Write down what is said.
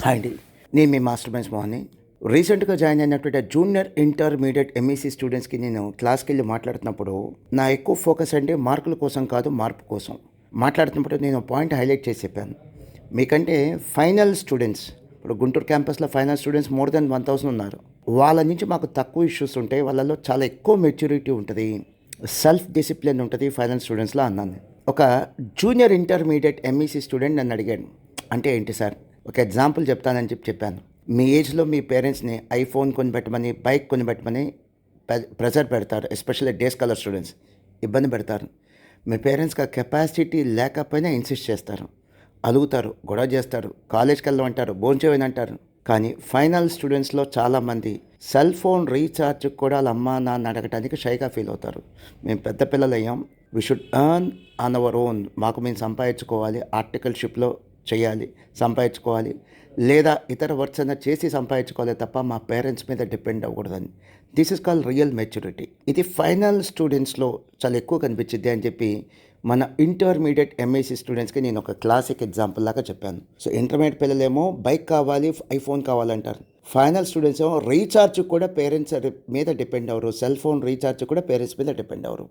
Hi అండి. నేను మీ master minds మోహన్ని. రీసెంట్‌గా జాయిన్ అయినటువంటి జూనియర్ ఇంటర్మీడియేట్ ఎంఈసీ స్టూడెంట్స్‌కి నేను క్లాస్‌కెళ్ళి మాట్లాడుతున్నప్పుడు, నా ఎక్కువ ఫోకస్ అంటే మార్కుల కోసం కాదు, మార్పు కోసం. మాట్లాడుతున్నప్పుడు నేను పాయింట్ హైలైట్ చేసి చెప్పాను. మీకంటే ఫైనల్ స్టూడెంట్స్, ఇప్పుడు గుంటూరు క్యాంపస్‌లో ఫైనల్ స్టూడెంట్స్ మోర్ దెన్ 1000 ఉన్నారు. వాళ్ళ నుంచి మాకు తక్కువ ఇష్యూస్ ఉంటాయి. వాళ్ళలో చాలా ఎక్కువ మెచ్యూరిటీ ఉంటది. సెల్ఫ్ డిసిప్లిన్ ఉంటది ఫైనల్ స్టూడెంట్స్‌లో అన్నాను. ఒక జూనియర్ ఇంటర్మీడియేట్ ఎంఈసీ స్టూడెంట్ నన్ను అడిగాడు. అంటే ఏంటి సార్? ఒక ఎగ్జాంపుల్ చెప్తానని చెప్పాను. మీ ఏజ్‌లో మీ పేరెంట్స్‌ని ఐఫోన్ కొనిపెట్టమని, బైక్ కొనిపెట్టమని ప్రెషర్ పెడతారు. ఎస్పెషల్లీ డే స్కాలర్ స్టూడెంట్స్ ఇబ్బంది పెడతారు. మీ పేరెంట్స్‌కి ఆ కెపాసిటీ లేకపోయినా ఇన్సిస్ట్ చేస్తారు. అలుగుతారు, గొడవ చేస్తారు, కాలేజ్‌కి వెళ్ళమంటారు, భోంచేయనంటారు. కానీ ఫైనల్ స్టూడెంట్స్‌లో చాలామంది సెల్ ఫోన్ రీఛార్జ్‌కి కూడా వాళ్ళ అమ్మా, నాన్న అడగటానికి షైగా ఫీల్ అవుతారు. మేము పెద్ద పిల్లలయ్యాం. We should earn on our own. మాకు మేము సంపాదించుకోవాలి. ఆర్టికల్‌షిప్‌లో చేయాలి, సంపాదించుకోవాలి, లేదా ఇతర వర్క్స్ అయినా చేసి సంపాదించుకోవాలి తప్ప మా పేరెంట్స్ మీద డిపెండ్ అవ్వకూడదని. This is called real maturity. ఇది ఫైనల్ స్టూడెంట్స్లో చాలా ఎక్కువ కనిపించిద్ది అని చెప్పి మన ఇంటర్మీడియట్ ఎంఎస్సీ స్టూడెంట్స్కి నేను ఒక క్లాసిక్ ఎగ్జాంపుల్ లాగా చెప్పాను. సో ఇంటర్మీడియట్ పిల్లలేమో బైక్ కావాలి, ఐఫోన్ కావాలంటారు. ఫైనల్ స్టూడెంట్స్ ఏమో రీఛార్జ్ కూడా పేరెంట్స్ మీద డిపెండ్ అవ్వరు. సెల్ ఫోన్ రీఛార్జ్ కూడా పేరెంట్స్ మీద డిపెండ్ అవ్వరు.